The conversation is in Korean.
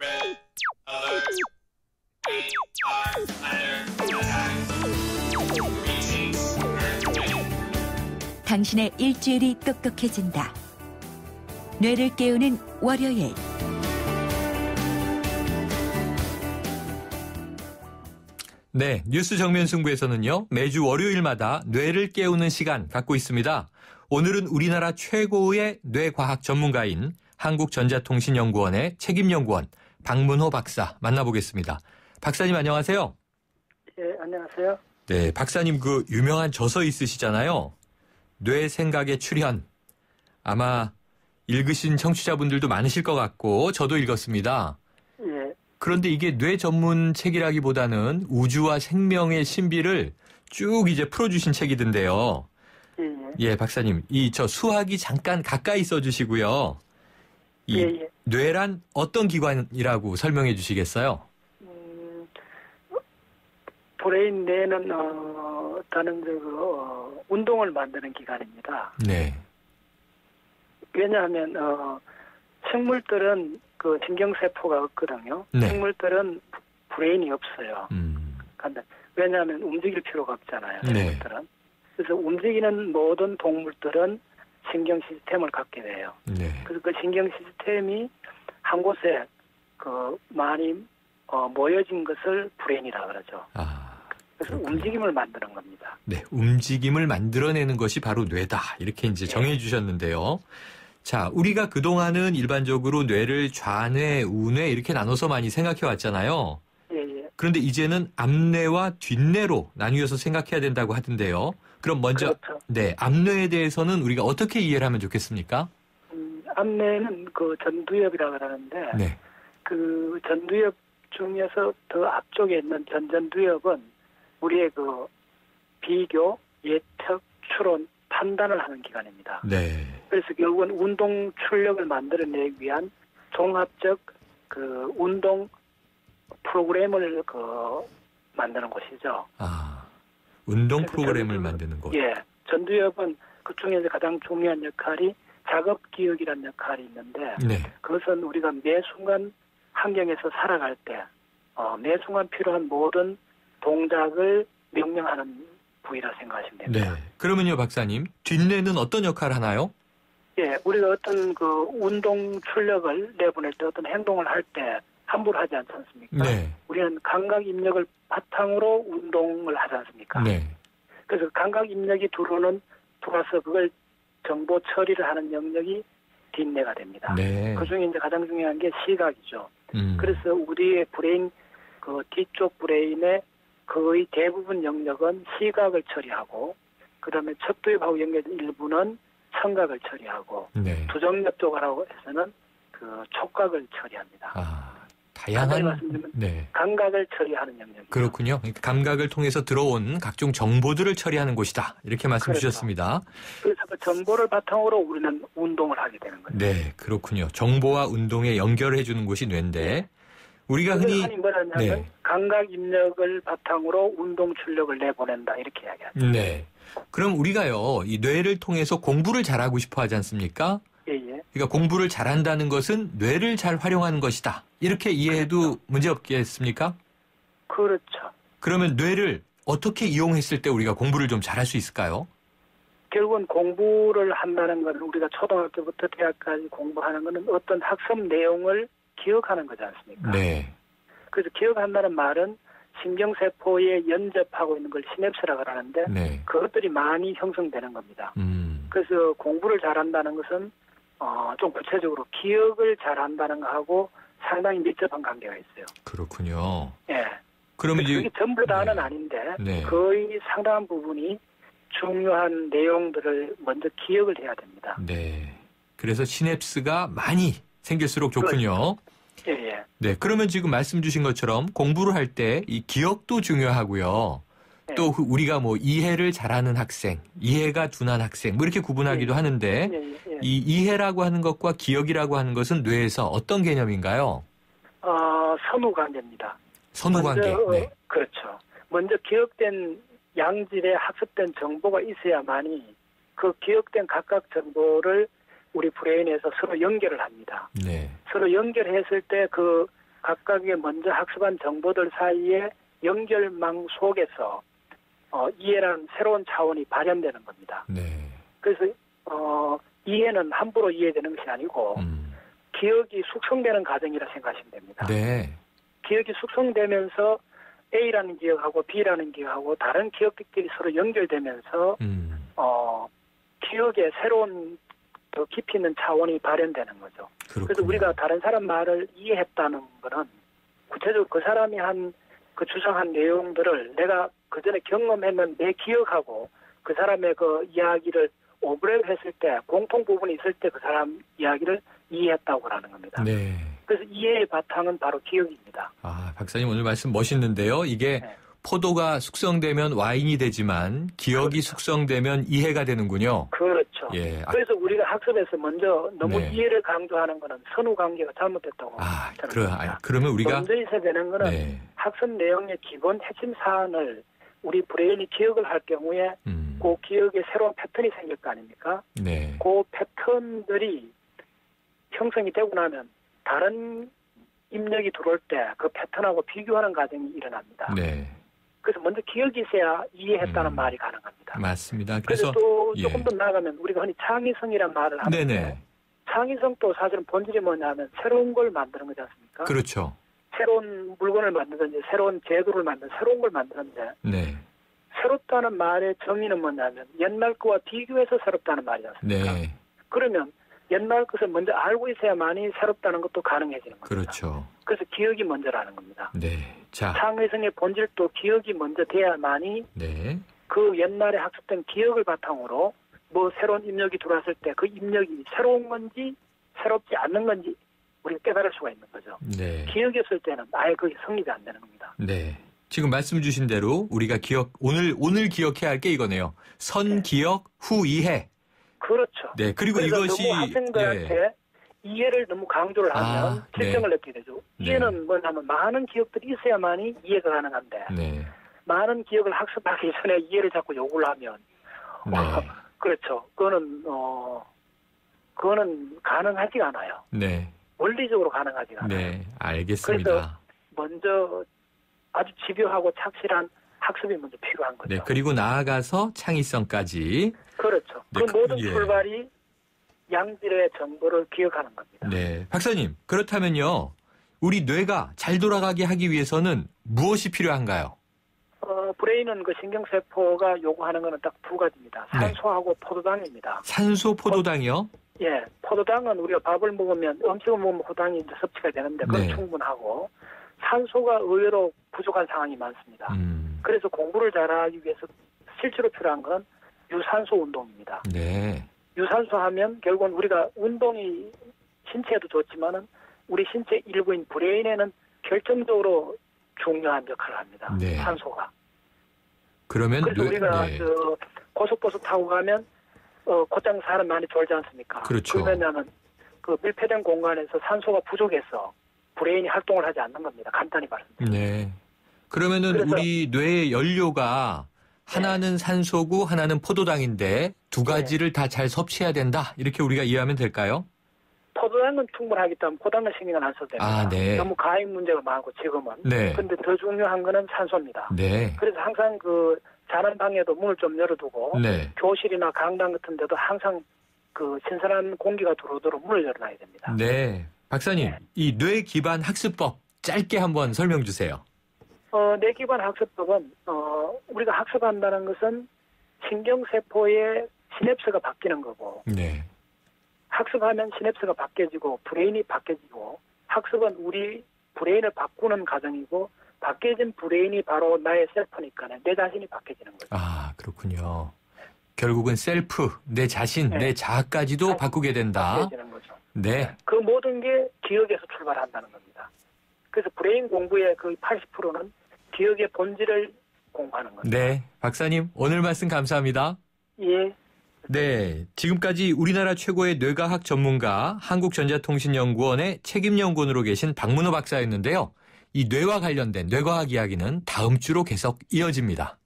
Red alert. We are under attack. Greetings, Earth. 당신의 일주일이 똑똑해진다. 뇌를 깨우는 월요일. 네, 뉴스 정면 승부에서는요, 매주 월요일마다 뇌를 깨우는 시간 갖고 있습니다. 오늘은 우리나라 최고의 뇌과학 전문가인 한국전자통신연구원의 책임연구원 박문호 박사 만나보겠습니다. 박사님 안녕하세요. 예, 안녕하세요. 네, 박사님 그 유명한 저서 있으시잖아요. 뇌 생각의 출현. 아마 읽으신 청취자분들도 많으실 것 같고 저도 읽었습니다. 예, 그런데 이게 뇌 전문 책이라기보다는 우주와 생명의 신비를 쭉 이제 풀어주신 책이던데요. 예, 박사님, 저 수화기 잠깐 가까이 써주시고요. 이 뇌란 어떤 기관이라고 설명해 주시겠어요? 브레인 뇌는 다른 운동을 만드는 기관입니다. 네. 왜냐하면 생물들은 그 신경세포가 없거든요. 네. 생물들은 브레인이 없어요. 근데 왜냐하면 움직일 필요가 없잖아요. 생물들은. 그래서 움직이는 모든 동물들은 신경 시스템을 갖게 돼요. 네. 그래서 그 신경 시스템이 한 곳에 많이 모여진 것을 브레인이라 그러죠. 그래서 그렇군요. 움직임을 만드는 겁니다. 네, 움직임을 만들어내는 것이 바로 뇌다. 이렇게 이제 정해 주셨는데요. 자, 우리가 그동안은 일반적으로 뇌를 좌뇌, 우뇌 이렇게 나눠서 많이 생각해 왔잖아요. 예. 그런데 이제는 앞뇌와 뒷뇌로 나뉘어서 생각해야 된다고 하던데요. 그럼 먼저 그렇죠. 네, 앞뇌에 대해서는 우리가 어떻게 이해를 하면 좋겠습니까? 앞뇌는 그 전두엽이라 그러는데 네. 그 전두엽 중에서 더 앞쪽에 있는 전전두엽은 우리의 그 비교, 예측, 추론, 판단을 하는 기관입니다. 네. 그래서 결국은 운동 출력을 만들어내기 위한 종합적 그 운동 프로그램을 만드는 곳이죠. 운동 프로그램을 만드는 곳. 예. 전두엽은 그 중에 가장 중요한 역할이 작업 기억이라는 역할이 있는데 네. 그것은 우리가 매 순간 환경에서 살아갈 때 매 순간 필요한 모든 동작을 명령하는 부위라 생각하시면 됩니다. 네. 그러면요, 박사님, 뒷뇌는 어떤 역할을 하나요? 예, 우리가 어떤 그 운동 출력을 내보낼 때 어떤 행동을 할 때 함부로 하지 않지 않습니까? 네. 우리는 감각 입력을 바탕으로 운동을 하지 않습니까? 네. 그래서 감각 입력이 들어와서 그걸 정보 처리를 하는 영역이 뒷뇌가 됩니다. 네. 그중에 이제 가장 중요한 게 시각이죠. 그래서 우리의 브레인, 그 뒤쪽 브레인의 거의 대부분 영역은 시각을 처리하고, 그 다음에 척도엽하고 연결된 일부는 청각을 처리하고, 네. 두정엽 쪽이라고 해서는 그 촉각을 처리합니다. 다양한 네. 감각을 처리하는 영역이죠. 그렇군요. 그러니까 감각을 통해서 들어온 각종 정보들을 처리하는 곳이다. 이렇게 말씀 그렇죠. 주셨습니다. 그래서 그 정보를 바탕으로 우리는 운동을 하게 되는 거죠. 네, 그렇군요. 정보와 운동에 연결해 주는 곳이 뇌인데 우리가 흔히 뭐냐면 감각 입력을 바탕으로 운동 출력을 내보낸다 이렇게 이야기하죠. 네. 그럼 우리가요, 이 뇌를 통해서 공부를 잘하고 싶어 하지 않습니까? 예. 그러니까 공부를 잘한다는 것은 뇌를 잘 활용하는 것이다. 이렇게 이해해도 그렇죠. 문제 없겠습니까? 그렇죠. 그러면 뇌를 어떻게 이용했을 때 우리가 공부를 좀 잘할 수 있을까요? 결국은 공부를 한다는 것은 우리가 초등학교부터 대학까지 공부하는 것은 어떤 학습 내용을 기억하는 거지 않습니까? 네. 그래서 기억한다는 말은 신경세포에 연접하고 있는 걸 시냅스라고 하는데 네. 그것들이 많이 형성되는 겁니다. 그래서 공부를 잘한다는 것은 좀 구체적으로 기억을 잘한다는 것하고 상당히 밀접한 관계가 있어요. 그렇군요. 예. 그러면 이제 그게 전부 다는 아닌데 네. 거의 상당한 부분이 중요한 내용들을 먼저 기억을 해야 됩니다. 네. 그래서 시냅스가 많이 생길수록 좋군요. 예. 네. 그러면 지금 말씀 주신 것처럼 공부를 할 때 이 기억도 중요하고요. 네. 또 우리가 뭐 이해를 잘하는 학생, 이해가 둔한 학생 뭐 이렇게 구분하기도 하는데 이 이해라고 하는 것과 기억이라고 하는 것은 뇌에서 어떤 개념인가요? 선후관계입니다. 선후관계. 네. 그렇죠. 먼저 기억된 양질의 학습된 정보가 있어야만이 그 기억된 각각 정보를 우리 브레인에서 서로 연결을 합니다. 네. 서로 연결했을 때 그 각각의 먼저 학습한 정보들 사이에 연결망 속에서 이해라는 새로운 차원이 발현되는 겁니다. 네. 그래서 이해는 함부로 이해되는 것이 아니고 기억이 숙성되는 과정이라 생각하시면 됩니다. 네. 기억이 숙성되면서 A라는 기억하고 B라는 기억하고 다른 기억들끼리 서로 연결되면서 기억의 새로운 더 깊이 있는 차원이 발현되는 거죠. 그렇군요. 그래서 우리가 다른 사람 말을 이해했다는 거는 구체적으로 그 사람이 그 주장한 내용들을 내가 그 전에 경험했는 내 기억하고 그 사람의 그 이야기를 오버랩했을 때 공통 부분이 있을 때 그 사람 이야기를 이해했다고 하는 겁니다. 네. 그래서 이해의 바탕은 바로 기억입니다. 아, 박사님 오늘 말씀 멋있는데요. 이게 네. 포도가 숙성되면 와인이 되지만 기억이 그렇죠. 숙성되면 이해가 되는군요. 그렇죠. 예. 그래서 우리가 학습에서 먼저 너무 네. 이해를 강조하는 거는 선후 관계가 잘못됐다고 그러면 우리가 먼저 있어야 되는 거는 네. 학습 내용의 기본 핵심 사안을 우리 브레인이 기억을 할 경우에 그 기억에 새로운 패턴이 생길 거 아닙니까? 네. 그 패턴들이 형성이 되고 나면 다른 입력이 들어올 때 그 패턴하고 비교하는 과정이 일어납니다. 네. 그래서 먼저 기억이 있어야 이해했다는 말이 가능합니다. 맞습니다. 그래서 또 조금 더 나아가면 우리가 흔히 창의성이라는 말을 하는데 네네. 창의성도 사실은 본질이 뭐냐면 새로운 걸 만드는 거지 않습니까? 그렇죠. 새로운 물건을 만드든지 새로운 제도를 만든 새로운 걸 만드는데 네. 새롭다는 말의 정의는 뭐냐면 옛날 거와 비교해서 새롭다는 말이지 않습니까? 네. 그러면 옛날 것을 먼저 알고 있어야만이 새롭다는 것도 가능해지는 겁니다. 그렇죠. 그래서 기억이 먼저라는 겁니다. 네. 자. 창의성의 본질도 기억이 먼저 돼야만이 네. 그 옛날에 학습된 기억을 바탕으로 뭐 새로운 입력이 들어왔을 때 그 입력이 새로운 건지 새롭지 않는 건지 우리가 깨달을 수가 있는 거죠. 네. 기억이 없을 때는 아예 그게 성립이 안 되는 겁니다. 네. 지금 말씀 주신 대로 우리가 오늘 기억해야 할 게 이거네요. 선기억, 후이해. 그렇죠. 네. 그리고 이것이 너무 학생들한테 이해를 너무 강조를 하면 실증을 느끼게 되죠. 이해는 뭐냐면 많은 기억들이 있어야만이 이해가 가능한데 네. 많은 기억을 학습하기 전에 이해를 자꾸 요구를 하면 그렇죠. 그거는 가능하지가 않아요. 네. 원리적으로 가능하지가 않아요. 네. 알겠습니다. 그래서 먼저 아주 집요하고 착실한 학습이 먼저 필요한 거죠. 네. 그리고 나아가서 창의성까지. 그렇죠. 네, 그 모든 출발이 양질의 정보를 기억하는 겁니다. 네. 박사님, 그렇다면요. 우리 뇌가 잘 돌아가게 하기 위해서는 무엇이 필요한가요? 브레인은 그 신경세포가 요구하는 것은 딱 두 가지입니다. 산소하고 포도당입니다. 산소, 포도당이요? 예. 포도당은 우리가 밥을 먹으면, 음식을 먹으면 포도당이 이제 섭취가 되는데, 그건 네. 충분하고, 산소가 의외로 부족한 상황이 많습니다. 그래서 공부를 잘하기 위해서 실제로 필요한 건 유산소 운동입니다. 네. 유산소 하면 결국은 우리가 운동이 신체에도 좋지만은 우리 신체 일부인 브레인에는 결정적으로 중요한 역할을 합니다. 네. 산소가. 그러면 그래서 우리가 고속버스 타고 가면 곧장 사람 많이 졸지 않습니까? 그렇죠. 그러냐면 그 밀폐된 공간에서 산소가 부족해서 브레인이 활동을 하지 않는 겁니다. 간단히 말씀드리면. 네. 그러면은 우리 뇌의 연료가 하나는 산소고 하나는 포도당인데 두 가지를 다 잘 섭취해야 된다. 이렇게 우리가 이해하면 될까요? 포도당은 충분하기 때문에 포도당은 신경을 안 써도 됩니다. 네. 너무 가입 문제가 많고 지금은. 네. 근데 더 중요한 거는 산소입니다. 네. 그래서 항상 그 자는 방에도 문을 좀 열어두고 네. 교실이나 강당 같은 데도 항상 그 신선한 공기가 들어오도록 문을 열어놔야 됩니다. 네. 박사님, 이 뇌 기반 학습법 짧게 한번 설명 주세요. 뇌 기반 학습법은 우리가 학습한다는 것은 신경세포의 시냅스가 바뀌는 거고 네. 학습하면 시냅스가 바뀌어지고 브레인이 바뀌어지고 학습은 우리 브레인을 바꾸는 과정이고 바뀌어진 브레인이 바로 나의 셀프니까 내 자신이 바뀌어지는 거죠. 아, 그렇군요. 결국은 셀프, 내 자신, 내 자아까지도 바꾸게 된다. 바뀌어지는 거죠. 네. 그 모든 게 기억에서 출발한다는 겁니다. 그래서 브레인 공부의 거의 80%는 기억의 본질을 공부하는 거죠. 네. 박사님, 오늘 말씀 감사합니다. 예. 네. 지금까지 우리나라 최고의 뇌과학 전문가 한국전자통신연구원의 책임연구원으로 계신 박문호 박사였는데요. 이 뇌와 관련된 뇌과학 이야기는 다음 주로 계속 이어집니다.